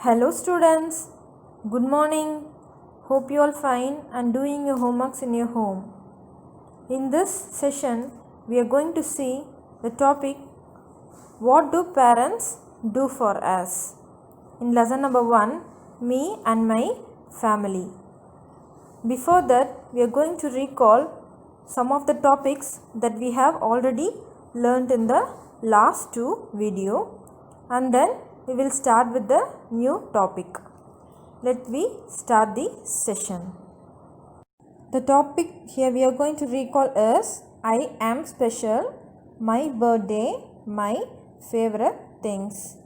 Hello students, good morning. Hope you all fine and doing your homeworks in your home. In this session, we are going to see the topic what do parents do for us? In lesson number 1, me and my family. Before that, we are going to recall some of the topics that we have already learned in the last two video, and then we will start with the new topic. Let me start the session. The topic here we are going to recall is I am special, my birthday, my favorite things.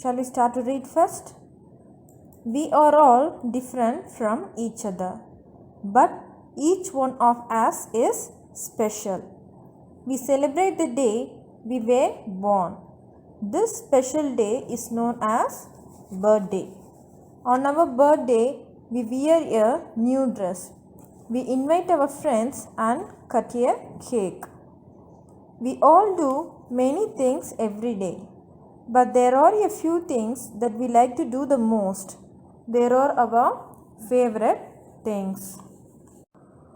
Shall we start to read first? We are all different from each other, but each one of us is special. We celebrate the day we were born. This special day is known as birthday. On our birthday, we wear a new dress. We invite our friends and cut a cake. We all do many things every day, but there are a few things that we like to do the most. There are our favorite things.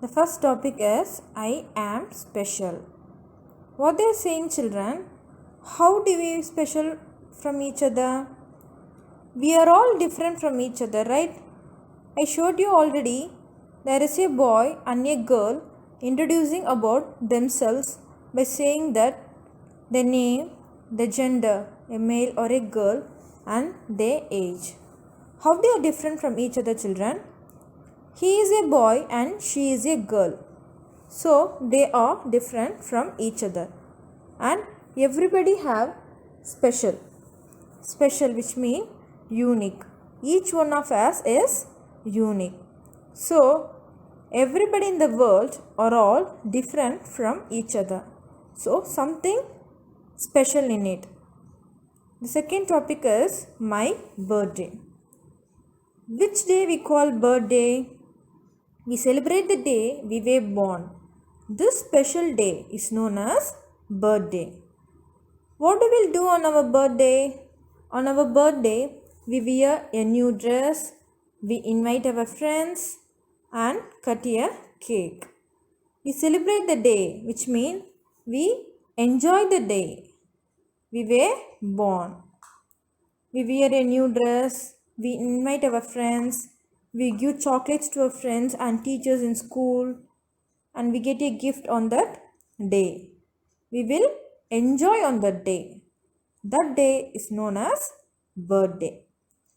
The first topic is I am special. What they are saying, children? How do we special from each other? We are all different from each other, right? I showed you already. There is a boy and a girl introducing about themselves by saying that the name, the gender, a male or a girl, and their age. How they are different from each other, children? He is a boy and she is a girl. So they are different from each other. And everybody have special. Special which mean unique. Each one of us is unique. So everybody in the world are all different from each other. So something special in it. The second topic is my birthday. Which day we call birthday? We celebrate the day we were born. This special day is known as birthday. What do we do on our birthday? On our birthday, we wear a new dress, we invite our friends and cut a cake. We celebrate the day, which means we enjoy the day we were born. We wear a new dress, we invite our friends, we give chocolates to our friends and teachers in school, and we get a gift on that day. We will enjoy on that day. That day is known as birthday.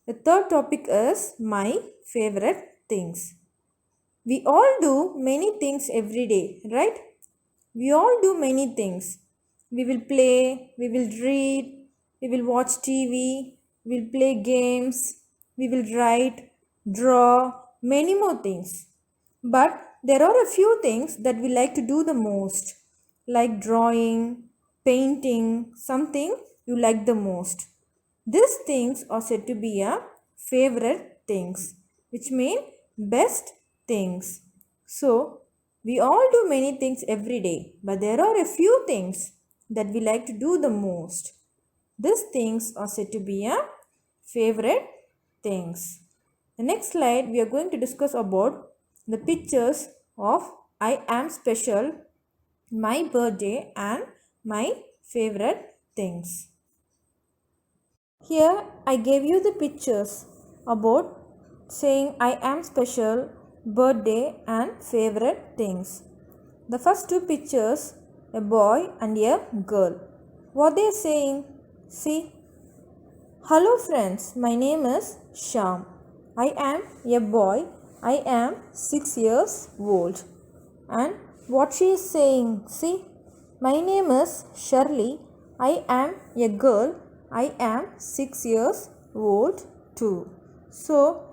The third topic is my favorite things. We all do many things every day, right? We all do many things. We will play, we will read, we will watch TV, we will play games, we will write, draw, many more things. But there are a few things that we like to do the most, like drawing, painting, something you like the most. These things are said to be a favorite things, which mean best things. So, we all do many things every day, but there are a few things that we like to do the most. These things are said to be a favorite things. The next slide we are going to discuss about the pictures of I am special, my birthday and my favorite things. Here I gave you the pictures about saying I am special, birthday and favorite things. The first two pictures, a boy and a girl. What they are saying? See. Hello friends, my name is Sham. I am a boy. I am 6 years old. And what she is saying? See. My name is Shirley. I am a girl. I am 6 years old too. So,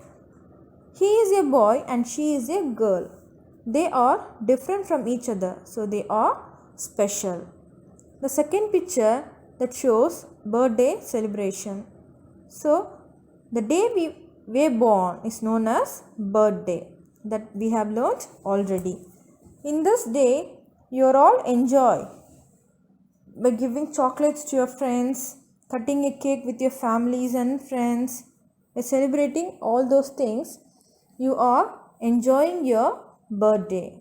he is a boy and she is a girl. They are different from each other. So, they are special. The second picture that shows birthday celebration. So, the day we were born is known as birthday. That we have learnt already. In this day, you all enjoy by giving chocolates to your friends, cutting a cake with your families and friends, celebrating all those things, you are enjoying your birthday.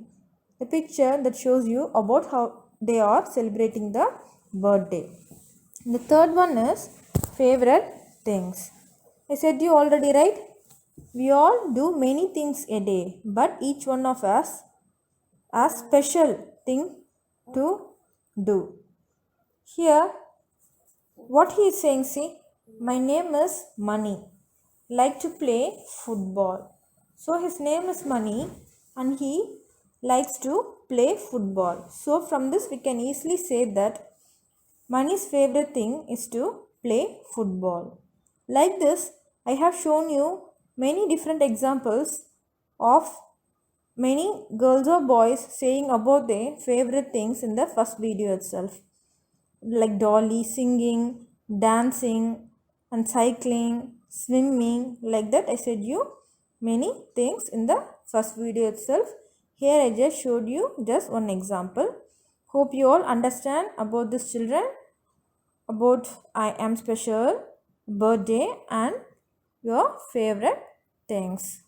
The picture that shows you about how they are celebrating the birthday. The third one is favorite things. I said you already, right? We all do many things a day, but each one of us has special thing to do. Here, what he is saying, see, my name is Money. Like to play football. So his name is Money and he likes to play football. So from this we can easily say that Money's favorite thing is to play football. Like this, I have shown you many different examples of many girls or boys saying about their favorite things in the first video itself. Like Dolly singing, dancing, and cycling, swimming. Like that, I said you many things in the first video itself. Here I just showed you just one example. Hope you all understand about this children, about I am special, birthday, and your favorite things.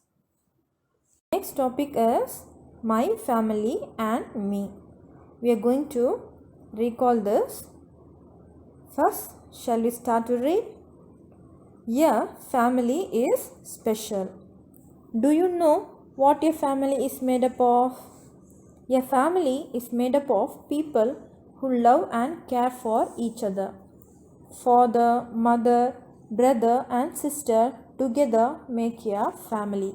Next topic is my family and me. We are going to recall this. First, shall we start to read? Your family is special. Do you know what your family is made up of? Your family is made up of people who love and care for each other. Father, mother, brother and sister together make a family.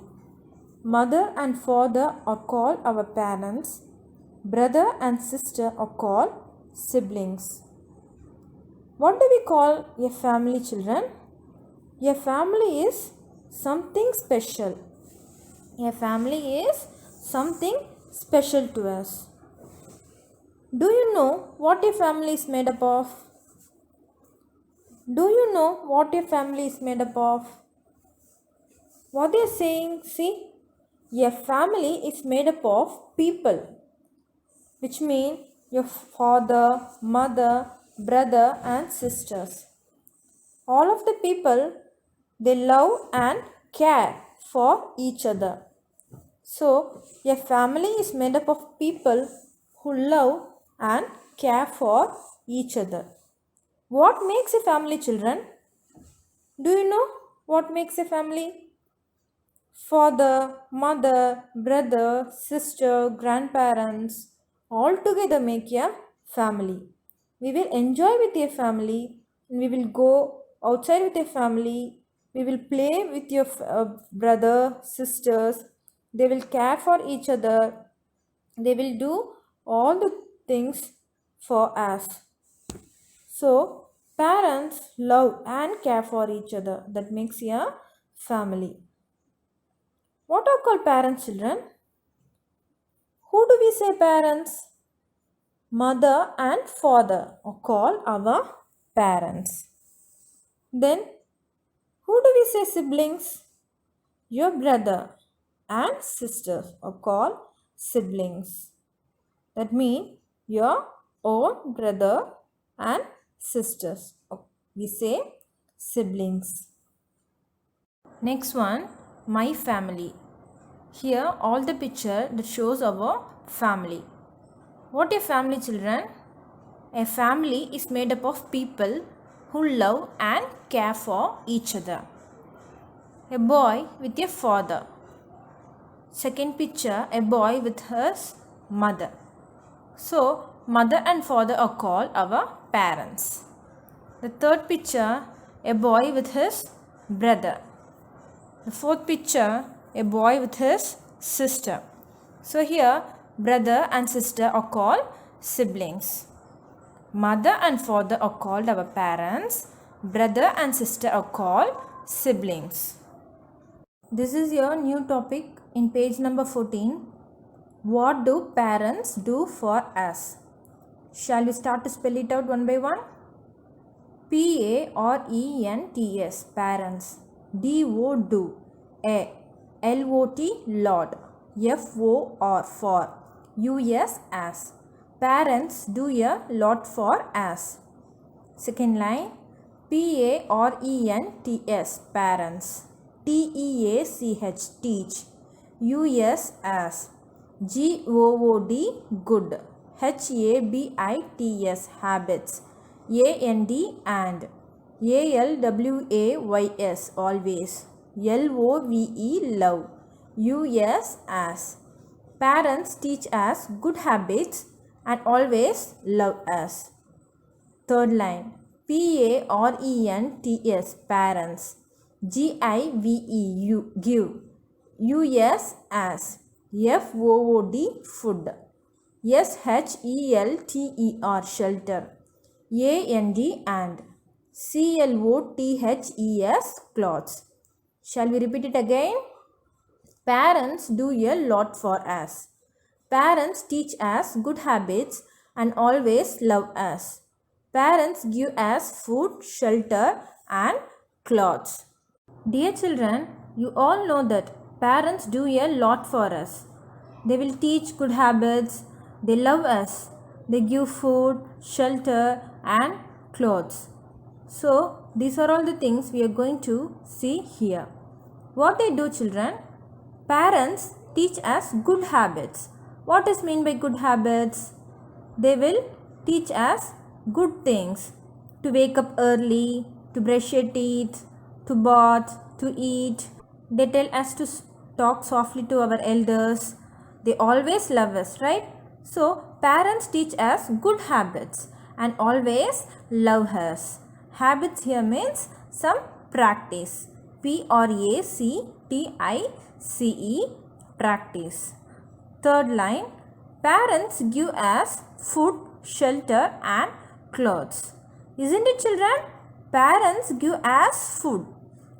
Mother and father are called our parents. Brother and sister are called siblings. What do we call a family, children? A family is something special. A family is something special to us. Do you know what a family is made up of? Do you know what a family is made up of? What they are saying, see, a family is made up of people, which means your father, mother, brother and sisters. All of the people, they love and care for each other. So, a family is made up of people who love and care for each other. What makes a family, children? Do you know what makes a family? Father, mother, brother, sister, grandparents, all together make a family. We will enjoy with your family. We will go outside with your family. We will play with your brother, sisters. They will care for each other. They will do all the things for us. So, parents love and care for each other. That makes a family. What are called parents, children? Who do we say parents? Mother and father are called our parents. Then, who do we say siblings? Your brother and sisters are called siblings. That means your own brother and sisters. We say siblings. Next one, my family. Here all the picture that shows our family. What a family, children? A family is made up of people who love and care for each other. A boy with a father. Second picture, a boy with his mother. So, mother and father are called our parents. The third picture, a boy with his brother. The fourth picture, a boy with his sister. So here, brother and sister are called siblings. Mother and father are called our parents. Brother and sister are called siblings. This is your new topic in page number 14. What do parents do for us? Shall we start to spell it out one by one? Parents, parents. D-O, do. A, L-O-T, Lord. F-O-R, for. U-S, as. Parents do a lot for us. Second line. Parents, parents. Teach, teach. Us as. Good, good. Habits, habits. And. Always, always. Love, love. Us as. Parents teach us good habits and always love us. Third line. Parents, parents. Give. Us as. Food. Food. Shelter. And. Clothes. Shall we repeat it again? Parents do a lot for us. Parents teach us good habits and always love us. Parents give us food, shelter and clothes. Dear children, you all know that parents do a lot for us. They will teach good habits, they love us, they give food, shelter and clothes. So, these are all the things we are going to see here. What they do, children? Parents teach us good habits. What is meant by good habits? They will teach us good things. To wake up early, to brush your teeth, to bath, to eat. They tell us to talk softly to our elders. They always love us, right? So, parents teach us good habits and always love us. Habits here means some practice. Practice. Practice. Third line. Parents give us food, shelter and clothes. Isn't it, children? Parents give us food.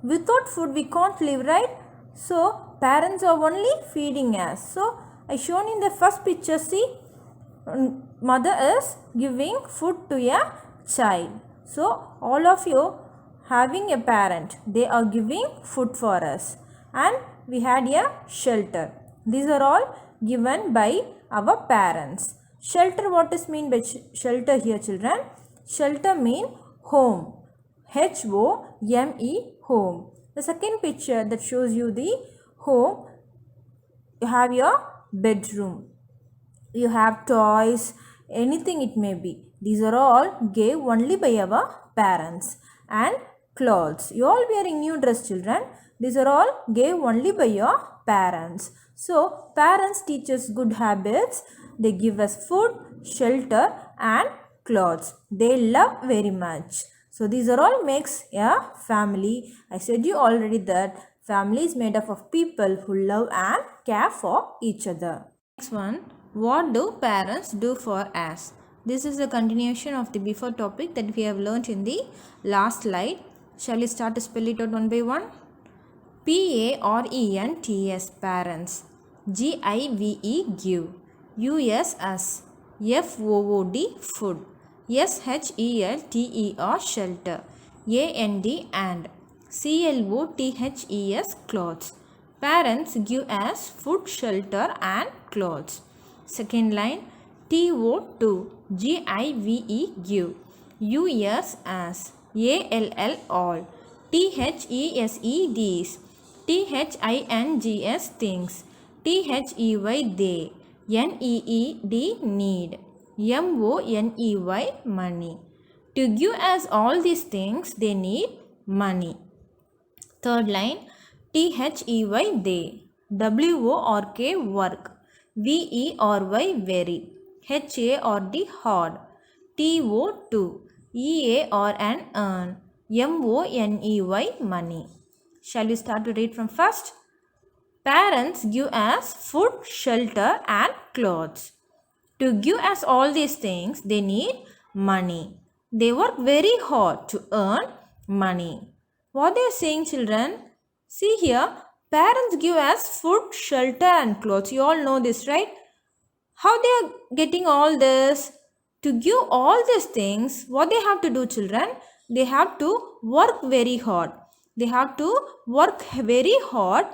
Without food we can't live, right? So, parents are only feeding us. So, I shown in the first picture, see, mother is giving food to a child. So, all of you having a parent, they are giving food for us. And we had a shelter. These are all given by our parents. Shelter, what is mean by shelter here, children? Shelter mean home. Home, home. The second picture that shows you the home, you have your bedroom. You have toys, anything it may be. These are all gave only by our parents. And clothes. You all wearing new dress, children. These are all gave only by your parents. So, parents teach us good habits. They give us food, shelter and clothes. They love very much. So, these are all makes a family. I said you already that family is made up of people who love and care for each other. Next one. What do parents do for us? This is a continuation of the before topic that we have learnt in the last slide. Shall we start to spell it out one by one? Parents, parents. Give. Us, us. Food, food. Shelter. And. Clothes, clothes. Parents give us food, shelter and clothes. Second line. Give. Us as. All. These. Things. They. Need. Money. To give us all these things, they need money. Third line. They. Work. Very. Hard. Earn. Money. Shall we start to read from first? Parents give us food, shelter and clothes. To give us all these things, they need money. They work very hard to earn money. What they are saying, children? See here, parents give us food, shelter and clothes. You all know this, right? How they are getting all this? To give all these things, what they have to do, children? They have to work very hard. They have to work very hard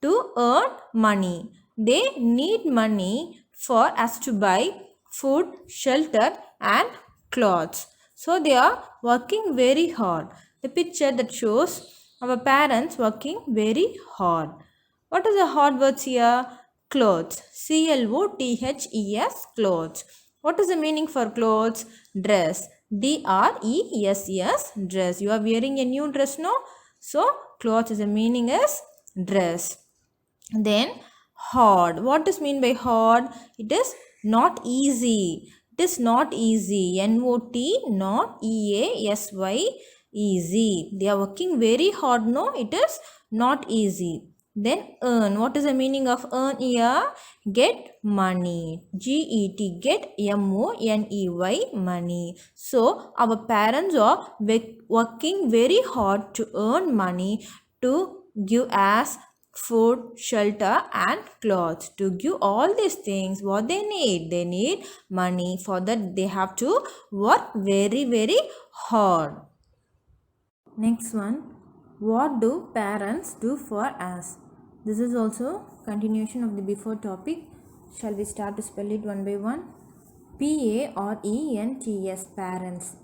to earn money. They need money for us to buy food, shelter and clothes. So they are working very hard. The picture that shows our parents working very hard. What are the hard words here? Clothes. Clothes. Clothes. What is the meaning for clothes? Dress. Dress. Dress. You are wearing a new dress, no? So clothes is the meaning is dress. Then hard. What is mean by hard? It is not easy. It is not easy. N-O-T, not E-A-S-Y, easy. They are working very hard. No, it is not easy. Then earn. What is the meaning of earn here? Get money. G-E-T, get M-O-N-E-Y, money. So our parents are working very hard to earn money to give us food, shelter and clothes. To give all these things, what they need money. For that they have to work very hard. Next one, what do parents do for us? This is also continuation of the before topic. Shall we start to spell it one by one? Parents, parents.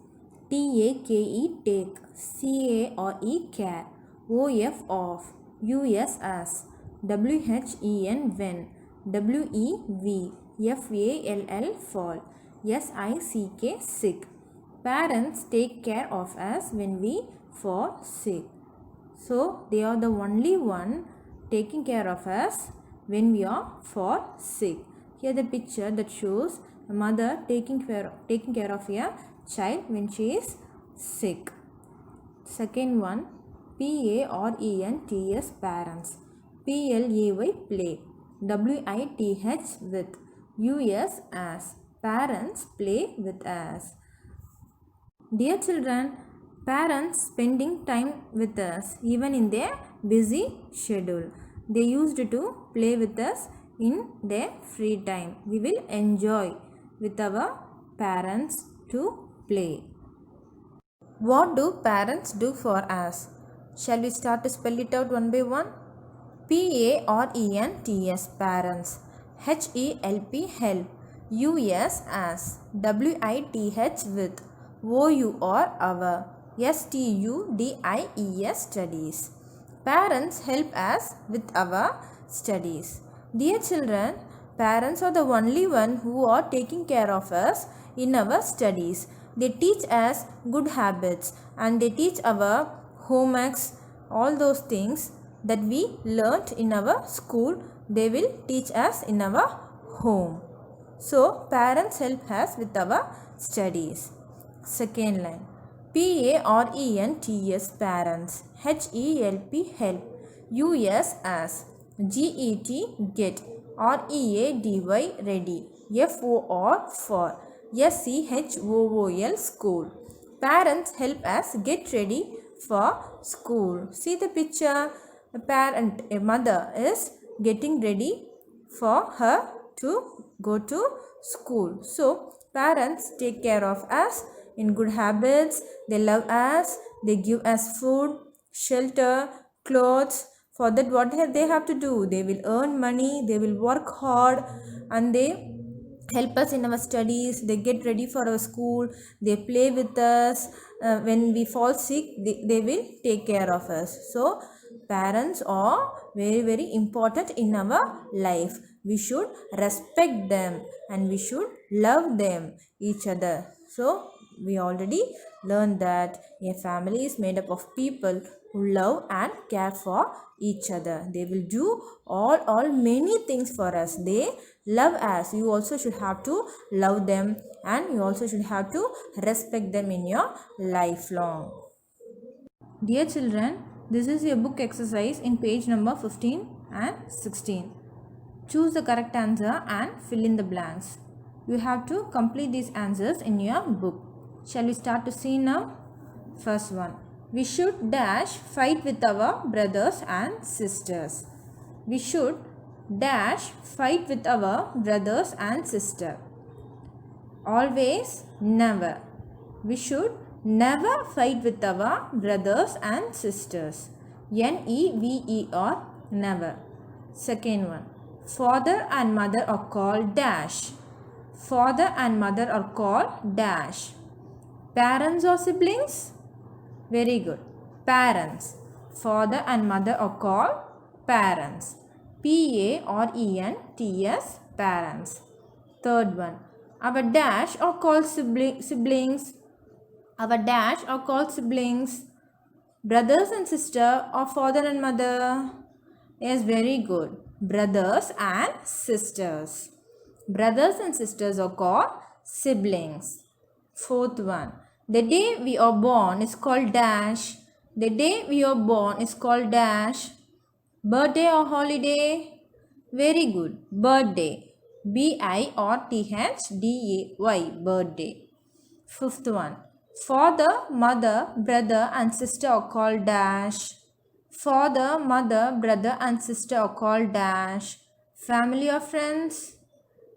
Take, take. Care, off, us, when, fall, sick. Parents take care of us when we fall sick. So they are the only one taking care of us when we are fall sick. Here the picture that shows a mother taking care of a child when she is sick. Second one, parents, parents. Play, play. With, us, as. Parents play with us. Dear children, parents spending time with us even in their busy schedule. They used to play with us in their free time. We will enjoy with our parents to play. What do parents do for us? Shall we start to spell it out one by one? Parents, parents. Help, help. Us, as. With, our. Studies, studies. Parents help us with our studies. Dear children, parents are the only one who are taking care of us in our studies. They teach us good habits and they teach our homeworks, all those things that we learnt in our school, they will teach us in our home. So, parents help us with our studies. Second line, parents, parents. Help, help. Us, as. Get. Ready, ready. For. School, school. Parents help us get ready for school. See the picture. A mother is getting ready for her to go to school. So parents take care of us in good habits. They love us. They give us food, shelter, clothes. For that, what they have to do? They will earn money. They will work hard, and they help us in our studies. They get ready for our school. They play with us. When we fall sick, they will take care of us. So parents are very important in our life. We should respect them and we should love them each other. So we already learned that a family is made up of people who love and care for each other. They will do all many things for us. They love us. You also should have to love them and you also should have to respect them in your lifelong. Dear children, this is a book exercise in page number 15 and 16. Choose the correct answer and fill in the blanks. You have to complete these answers in your book. Shall we start to see now? First one. We should dash fight with our brothers and sisters. We should dash fight with our brothers and sisters. Always, never. We should never fight with our brothers and sisters. Never, never. Second one. Father and mother are called dash. Father and mother are called dash. Parents or siblings? Very good. Parents. Father and mother are called parents. P-A-R-E-N-T-S, parents. Third one. Our dash are called siblings. Our dash are called siblings. Brothers and sister or father and mother. Yes, very good. Brothers and sisters. Brothers and sisters are called siblings. Fourth one. The day we are born is called dash. The day we are born is called dash. Birthday or holiday? Very good. Birthday. B-I-R-T-H-D-A-Y. Birthday. Fifth one. Father, mother, brother and sister are called dash. Father, mother, brother and sister are called dash. Family or friends?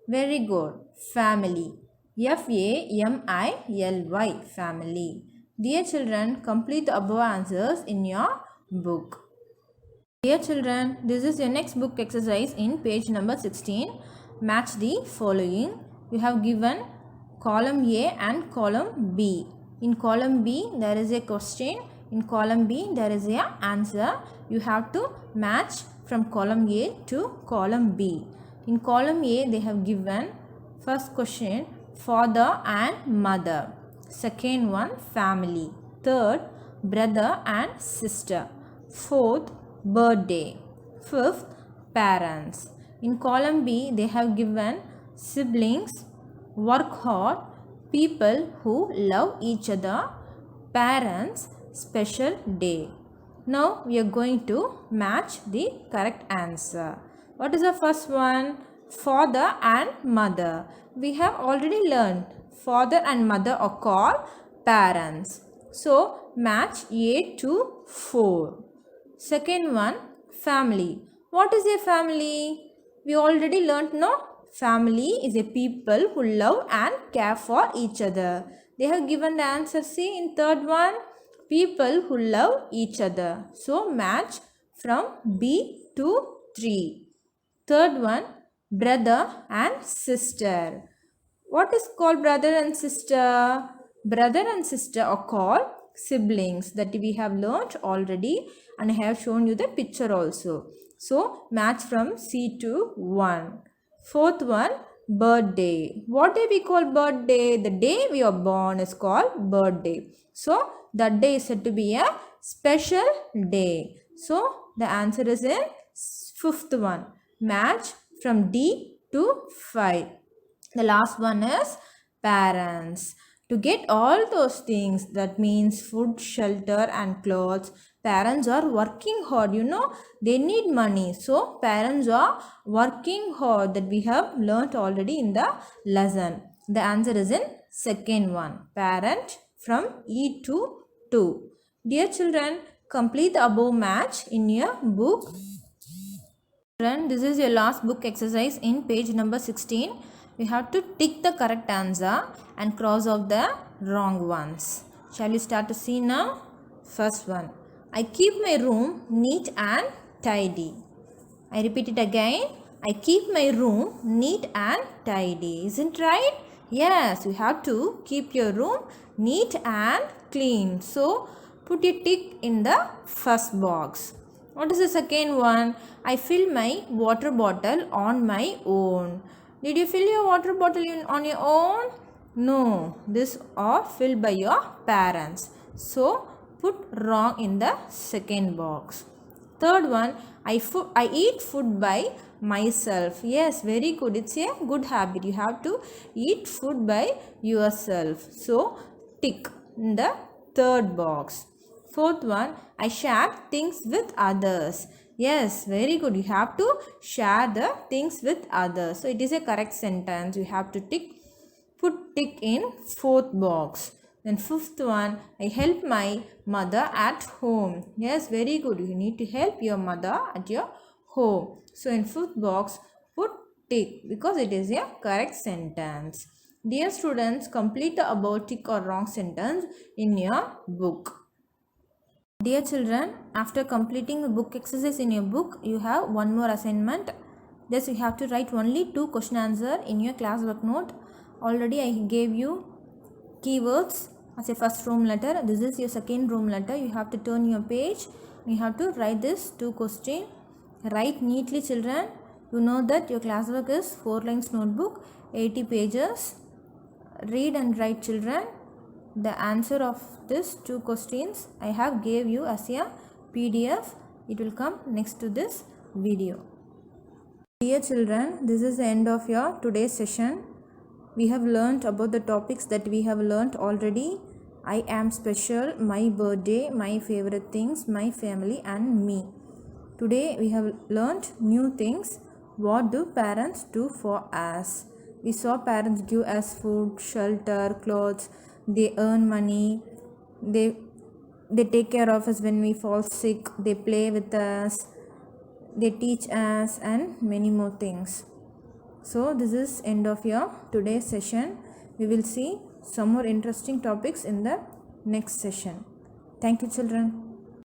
Very good. Family. F-A-M-I-L-Y. Family. Dear children, complete the above answers in your book. Dear children, this is your next book exercise in page number 16. Match the following. You have given column A and column B. In column B, there is a question. In column B, there is an answer. You have to match from column A to column B. In column A, they have given first question, father and mother. Second one, family. Third, brother and sister. Fourth, birthday. Fifth, parents. In column B, they have given siblings, work hard, people who love each other, parents, special day. Now we are going to match the correct answer. What is the first one? Father and mother. We have already learned father and mother are called parents. So match A to 4. Second one, family. What is a family? We already learnt, no? Family is a people who love and care for each other. They have given the answer C in third one. People who love each other. So match from B to 3. Third one, brother and sister. What is called brother and sister? Brother and sister are called siblings, that we have learnt already, and I have shown you the picture also. So match from C to 1. Fourth one, birthday. What day we call birthday? The day we are born is called birthday. So that day is said to be a special day. So the answer is in fifth one. Match from D to 5. The last one is parents. To get all those things, that means food, shelter and clothes, parents are working hard. They need money. So parents are working hard, that we have learnt already in the lesson. The answer is in second one. Parent from E to 2. Dear children, complete the above match in your book. Children, this is your last book exercise in page number 16. You have to tick the correct answer and cross off the wrong ones. Shall we start to see now? First one. I keep my room neat and tidy. I repeat it again. I keep my room neat and tidy. Isn't right? Yes, you have to keep your room neat and clean. So, put a tick in the first box. What is the second one? I fill my water bottle on my own. Did you fill your water bottle on your own? No, this are filled by your parents. So, put wrong in the second box. Third one, I eat food by myself. Yes, very good. It's a good habit. You have to eat food by yourself. So, tick in the third box. Fourth one, I share things with others. Yes, very good. You have to share the things with others. So, it is a correct sentence. You have to put tick in fourth box. Then fifth one, I help my mother at home. Yes, very good. You need to help your mother at your home. So, in fifth box, put tick because it is a correct sentence. Dear students, complete the above tick or wrong sentence in your book. Dear children, after completing the book exercise in your book, you have one more assignment. Just you have to write only 2 question answer in your class work note. Already I gave you keywords as a first room letter. This is your second room letter. You have to turn your page. You have to write this 2 questions. Write neatly, children. You know that your classwork is 4 lines notebook, 80 pages. Read and write, children. The answer of this 2 questions I have gave you as a PDF. It will come next to this video. Dear children, this is the end of your today's session. We have learnt about the topics that we have learnt already. I am special, my birthday, my favorite things, my family and me. Today we have learnt new things. What do parents do for us? We saw parents give us food, shelter, clothes. They earn money. They take care of us when we fall sick. They play with us. They teach us and many more things. So this is end of your today's session. We will see some more interesting topics in the next session. Thank you, children.